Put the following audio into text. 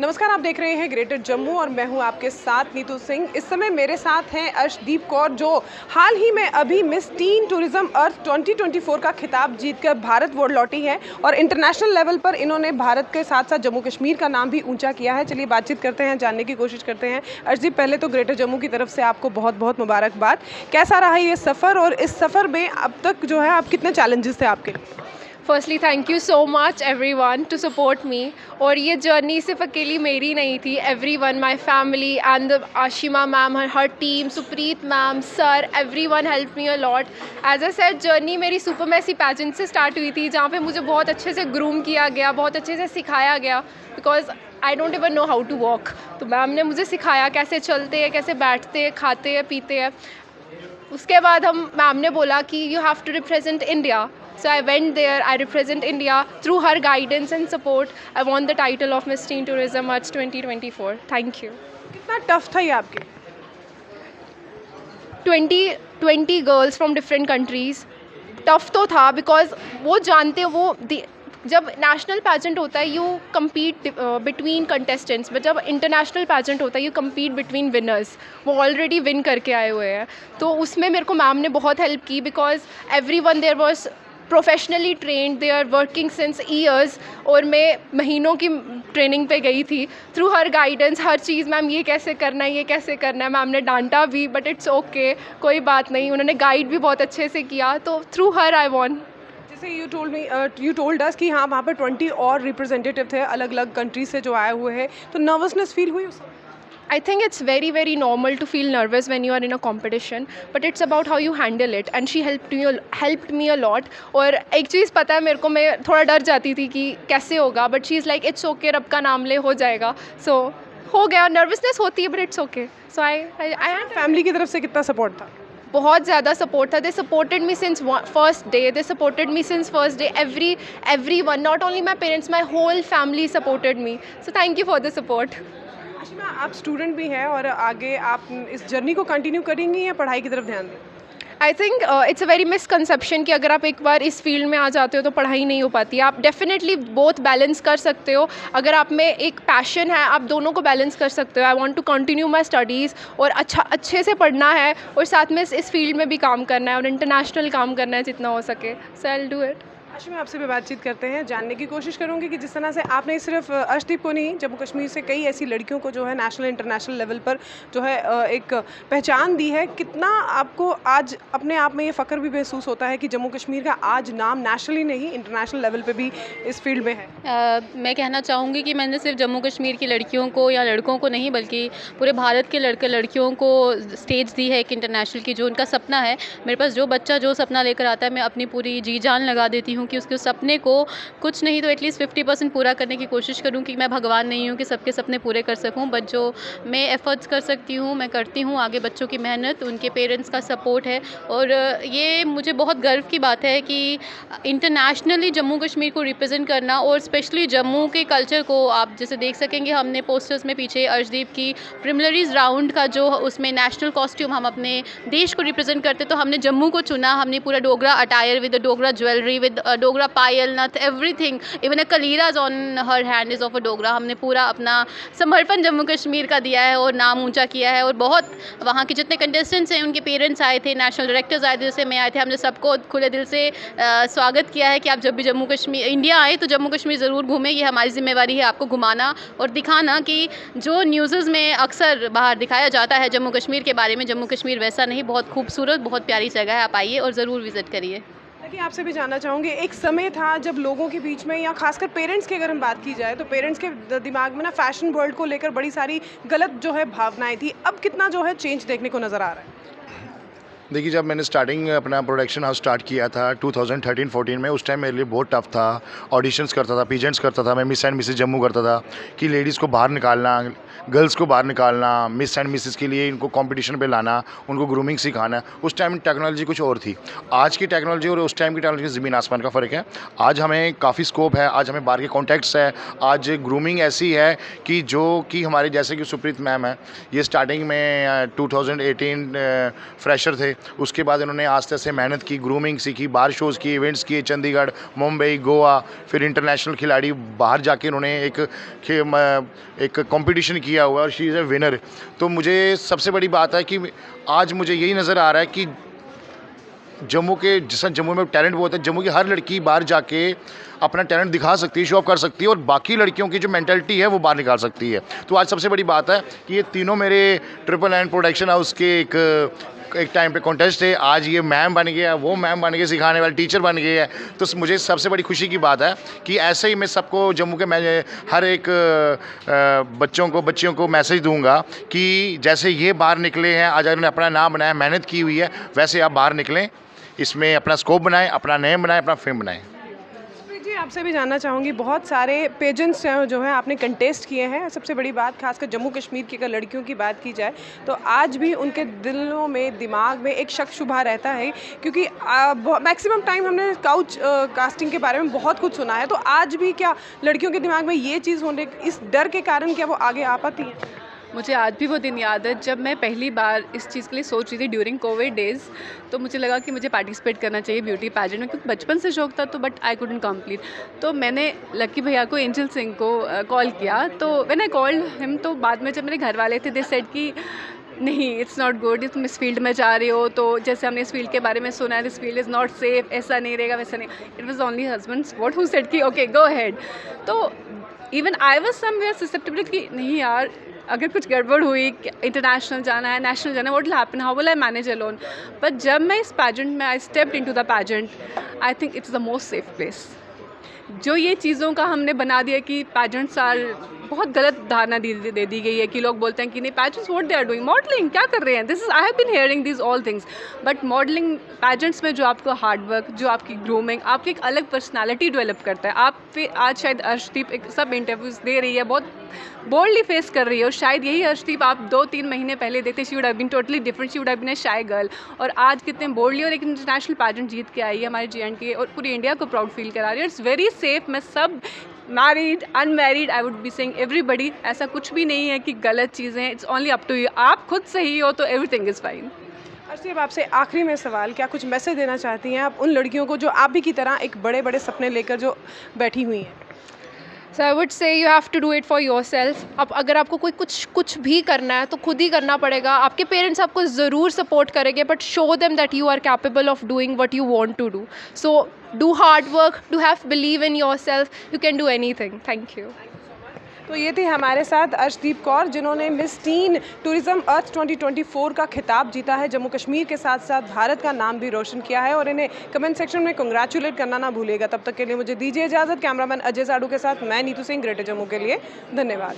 नमस्कार, आप देख रहे हैं ग्रेटर जम्मू और मैं हूं आपके साथ नीतू सिंह। इस समय मेरे साथ हैं अर्शदीप कौर, जो हाल ही में अभी मिस टीन टूरिज्म अर्थ 2024 का खिताब जीतकर भारत वर्ल्ड लौटी है और इंटरनेशनल लेवल पर इन्होंने भारत के साथ साथ जम्मू कश्मीर का नाम भी ऊंचा किया है। चलिए बातचीत करते हैं, जानने की कोशिश करते हैं। अर्शदीप, पहले तो ग्रेटर जम्मू की तरफ से आपको बहुत बहुत मुबारकबाद। कैसा रहा ये सफ़र और इस सफ़र में अब तक जो है आप कितने चैलेंजेस थे आपके? Firstly thank you so much everyone to support me. और ये जर्नी सिर्फ अकेली मेरी नहीं थी, everyone, my family and Ashima ma'am, her team, Supreet ma'am, sir, everyone help me a lot. As I said, journey मेरी सुपर मैसी पैजेंट से start हुई थी, जहाँ पे मुझे बहुत अच्छे से ग्रूम किया गया, बहुत अच्छे से सिखाया गया, because I don't even know how to walk. तो मैम ने मुझे सिखाया कैसे चलते हैं, कैसे बैठते हैं, खाते हैं, पीते हैं। उसके बाद मैम ने बोला कि you have to represent India. So I went there, I represent India. Through her guidance and support, I won the title of Miss Teen Tourism Arts 2024. Thank you. कितना टफ था ये आपके? 20 girls from different countries. Tough तो था because वो जानते जब national pageant होता है you compete between contestants, but जब इंटरनेशनल पैजेंट होता है यू कम्पीट बिटवीन विनर्स। वो ऑलरेडी विन करके आए हुए हैं, तो उसमें मेरे को मैम ने बहुत हेल्प की, because everyone there was professionally trained, they are working since years, और मैं महीनों की ट्रेनिंग पे गई थी। थ्रू हर गाइडेंस, हर चीज़, मैम ये कैसे करना है, ये कैसे करना है, मैम ने डांटा भी, बट इट्स ओके, कोई बात नहीं, उन्होंने गाइड भी बहुत अच्छे से किया, तो थ्रू हर आई वॉन। जैसे यू टोल्ड अस कि हाँ, वहाँ पर 20 और रिप्रेजेंटेटिव थे अलग अलग कंट्री से जो आए हुए हैं, तो नर्वसनेस फील हुई उस? I think it's very very normal to feel nervous when you are in a competition, but it's about how you handle it, and she helped me a lot. और एक चीज़ पता है मेरे को, मैं थोड़ा डर जाती थी कि कैसे होगा, but she is like it's okay, रब का नाम ले, हो जाएगा। सो हो गया, नर्वसनेस होती है but it's okay. So I family की तरफ से कितना सपोर्ट था? बहुत ज़्यादा सपोर्ट था। They supported me since first day, every one, not only my parents, my whole family supported me. So thank you for the support. Ashima, आप student भी हैं और आगे आप इस जर्नी को कंटिन्यू करेंगी या पढ़ाई की तरफ ध्यान दें? I think it's a very misconception कि अगर आप एक बार इस फील्ड में आ जाते हो तो पढ़ाई नहीं हो पाती। आप डेफिनेटली बोथ बैलेंस कर सकते हो। अगर आप में एक पैशन है, आप दोनों को बैलेंस कर सकते हो। I want to continue my studies और अच्छे से पढ़ना है, और साथ में इस फील्ड में भी काम करना है और इंटरनेशनल काम करना है जितना हो सके। So I will do it. Ashima, आपसे भी बातचीत करते हैं, जानने की कोशिश करूंगी कि जिस तरह से आपने सिर्फ अर्शदीप को नहीं, जम्मू कश्मीर से कई ऐसी लड़कियों को जो है नेशनल इंटरनेशनल लेवल पर जो है एक पहचान दी है, कितना आपको आज अपने आप में ये फ़ख्र भी महसूस होता है कि जम्मू कश्मीर का आज नाम नेशनली नहीं इंटरनेशनल लेवल पे भी इस फील्ड में है? मैं कहना चाहूँगी कि मैंने सिर्फ जम्मू कश्मीर की लड़कियों को या लड़कों को नहीं, बल्कि पूरे भारत के लड़कियों को स्टेज दी है एक इंटरनेशनल की। जो उनका सपना है, मेरे पास जो बच्चा जो सपना लेकर आता है, मैं अपनी पूरी जी जान लगा देती हूँ कि उसके सपने को कुछ नहीं तो एटलीस्ट 50% पूरा करने की कोशिश करूँ। कि मैं भगवान नहीं हूँ कि सबके सपने पूरे कर सकूँ, बट जो मैं एफर्ट्स कर सकती हूँ मैं करती हूँ। आगे बच्चों की मेहनत, उनके पेरेंट्स का सपोर्ट है, और ये मुझे बहुत गर्व की बात है कि इंटरनेशनली जम्मू कश्मीर को रिप्रेजेंट करना, और स्पेशली जम्मू के कल्चर को आप जैसे देख सकेंगे, हमने पोस्टर्स में पीछे अर्शदीप की प्रिलिमिनरीज राउंड का जो उसमें नेशनल कॉस्ट्यूम, हम अपने देश को रिप्रेजेंट करते, तो हमने जम्मू को चुना। हमने पूरा Dogra attire with Dogra jewellery, with Dogra payal nath, everything, even a kaliraj on her hand is of a Dogra. हमने पूरा अपना समर्पण जम्मू कश्मीर का दिया है और नाम ऊंचा किया है। और बहुत वहाँ के जितने कंटेस्टेंट्स हैं, उनके पेरेंट्स आए थे, नेशनल डायरेक्टर्स आए थे, जैसे मैं आए थे, हमने सबको खुले दिल से स्वागत किया है कि आप जब भी जम्मू कश्मीर इंडिया आए तो जम्मू कश्मीर ज़रूर घूमें। ये हमारी जिम्मेवारी है आपको घुमाना और दिखाना कि जो न्यूज़ में अक्सर बाहर दिखाया जाता है जम्मू कश्मीर के बारे में, जम्मू कश्मीर वैसा नहीं, बहुत खूबसूरत, बहुत प्यारी जगह है। आप आइए और ज़रूर विज़िट करिए। देखिए, आपसे भी जानना चाहूँगी, एक समय था जब लोगों के बीच में, या खासकर पेरेंट्स की अगर हम बात की जाए, तो पेरेंट्स के दिमाग में ना फैशन वर्ल्ड को लेकर बड़ी सारी गलत जो है भावनाएं थी। अब कितना जो है चेंज देखने को नज़र आ रहा है? देखिए, जब मैंने स्टार्टिंग अपना प्रोडक्शन हाउस स्टार्ट किया था 2013-14 में, उस टाइम मेरे लिए बहुत टफ था। ऑडिशंस करता था, पीजेंट्स करता था, मैं मिस एंड मिसेस जम्मू करता था कि लेडीज़ को बाहर निकालना, गर्ल्स को बाहर निकालना, मिस एंड मिसेस के लिए इनको कंपटीशन पे लाना, उनको ग्रूमिंग सिखाना, उस टाइम टेक्नोलॉजी कुछ और थी। आज की टेक्नोलॉजी और उस टाइम की टेक्नोलॉजी ज़मीन आसमान का फ़र्क है। आज हमें काफ़ी स्कोप है, आज हमें बाहर के कॉन्टैक्ट्स है, आज ग्रूमिंग ऐसी है कि जो कि हमारे जैसे कि सुप्रीत मैम है, ये स्टार्टिंग में 2018 फ्रेशर थे, उसके बाद इन्होंने आस्ते आस्ते मेहनत की, ग्रूमिंग सीखी, बाहर शोज़ किए, इवेंट्स किए, चंडीगढ़, मुंबई, गोवा, फिर इंटरनेशनल खिलाड़ी बाहर जाके उन्होंने एक कंपटीशन किया हुआ और शी इज़ ए विनर। तो मुझे सबसे बड़ी बात है कि आज मुझे यही नज़र आ रहा है कि जम्मू में टैलेंट बहुत है, जम्मू की हर लड़की बाहर जाके अपना टैलेंट दिखा सकती है, शो ऑफ कर सकती है और बाकी लड़कियों की जो मेंटालिटी है वो बाहर निकाल सकती है। तो आज सबसे बड़ी बात है कि ये तीनों मेरे ट्रिपल एंड प्रोडक्शन हाउस के एक टाइम पे कॉन्टेस्ट है, आज ये मैम बन गया, वो मैम बन के सिखाने वाले टीचर बन गए हैं। तो मुझे सबसे बड़ी खुशी की बात है कि ऐसे ही मैं सबको जम्मू के हर एक बच्चियों को मैसेज दूंगा कि जैसे ये बाहर निकले हैं, आज उन्होंने अपना नाम बनाया, मेहनत की हुई है, वैसे आप बाहर निकलें, इसमें अपना स्कोप बनाएं, अपना नेम बनाएं, अपना फेम बनाएं। जी, आपसे भी जानना चाहूँगी, बहुत सारे पेजेंट्स जो हैं आपने कंटेस्ट किए हैं, सबसे बड़ी बात खासकर जम्मू कश्मीर की अगर लड़कियों की बात की जाए तो आज भी उनके दिलों में, दिमाग में एक शक शुबा रहता है, क्योंकि मैक्सिमम टाइम हमने काउच कास्टिंग के बारे में बहुत कुछ सुना है। तो आज भी क्या लड़कियों के दिमाग में ये चीज़ होने, इस डर के कारण क्या वो आगे आ पाती हैं? मुझे आज भी वो दिन याद है जब मैं पहली बार इस चीज़ के लिए सोच रही थी ड्यूरिंग कोविड डेज़। तो मुझे लगा कि मुझे पार्टिसिपेट करना चाहिए ब्यूटी पैजेंट में, क्योंकि बचपन से शौक था, तो बट आई कुडंट कंप्लीट। तो मैंने लक्की भैया को, एंजल सिंह को कॉल किया। तो व्हेन आई कॉल्ड हिम, तो बाद में जब मेरे घर वाले थे, दे सेड कि नहीं, इट्स नॉट गुड, तुम इस फील्ड में जा रहे हो, तो जैसे हमने इस फील्ड के बारे में सुना है, this field is not safe, ऐसा नहीं रहेगा, वैसा नहीं। It was only husbands what who said कि ओके गो अहेड। तो even I was somewhere susceptible कि नहीं यार, अगर कुछ गड़बड़ हुई, इंटरनेशनल जाना है, नेशनल जाना है, what will happen, how will I manage alone. But जब मैं इस पैजेंट में I stepped into the pageant, I think it's the most safe place. जो ये चीज़ों का हमने बना दिया कि पैजेंट्स आर, बहुत गलत धारणा दे दी गई है कि लोग बोलते हैं कि नहीं pageants what they are doing, modelling क्या कर रहे हैं, this is I have been hearing this all things. But modelling pageants में जो आपको हार्ड वर्क, जो आपकी ग्रूमिंग, आपकी एक अलग पर्सनालिटी डेवलप करता है। आप फिर आज शायद अर्शदीप एक सब इंटरव्यूज़ दे रही है, बहुत बोल्डली फेस कर रही है, और शायद यही अर्शदीप आप 2-3 महीने पहले देखते, she would have been totally different, she would have been a shy girl. और आज कितने बोल्डली और एक इंटरनेशनल पैजेंट जीत के आई है हमारे JNK और पूरी इंडिया को प्राउड फील करा रही है। It's very safe. मैं सब married, unmarried, I would be saying everybody, ऐसा कुछ भी नहीं है कि गलत चीज़ें हैं। It's only up to you. आप खुद सही हो तो एवरीथिंग इज़ फाइन। अर्शदीप, आपसे आखिरी में सवाल, क्या कुछ मैसेज देना चाहती हैं आप उन लड़कियों को जो आप भी की तरह एक बड़े बड़े सपने लेकर जो बैठी हुई हैं? So I would say you have to do it for yourself. अब अगर आपको कोई कुछ भी करना है तो खुद ही करना पड़ेगा। आपके पेरेंट्स आपको ज़रूर सपोर्ट करेंगे, but show them that you are capable of doing what you want to do. So do hard work, do have believe in yourself, you can do anything. Thank you. तो ये थी हमारे साथ अर्शदीप कौर, जिन्होंने miss tin tourism अर्थ 2024 का खिताब जीता है, जम्मू कश्मीर के साथ साथ भारत का नाम भी रोशन किया है, और इन्हें कमेंट सेक्शन में कंग्रेचुलेट करना ना भूलिएगा। तब तक के लिए मुझे दीजिए इजाज़त। कैमरामैन अजय साडू के साथ मैं नीतू सिंह, ग्रेटर जम्मू के लिए। धन्यवाद।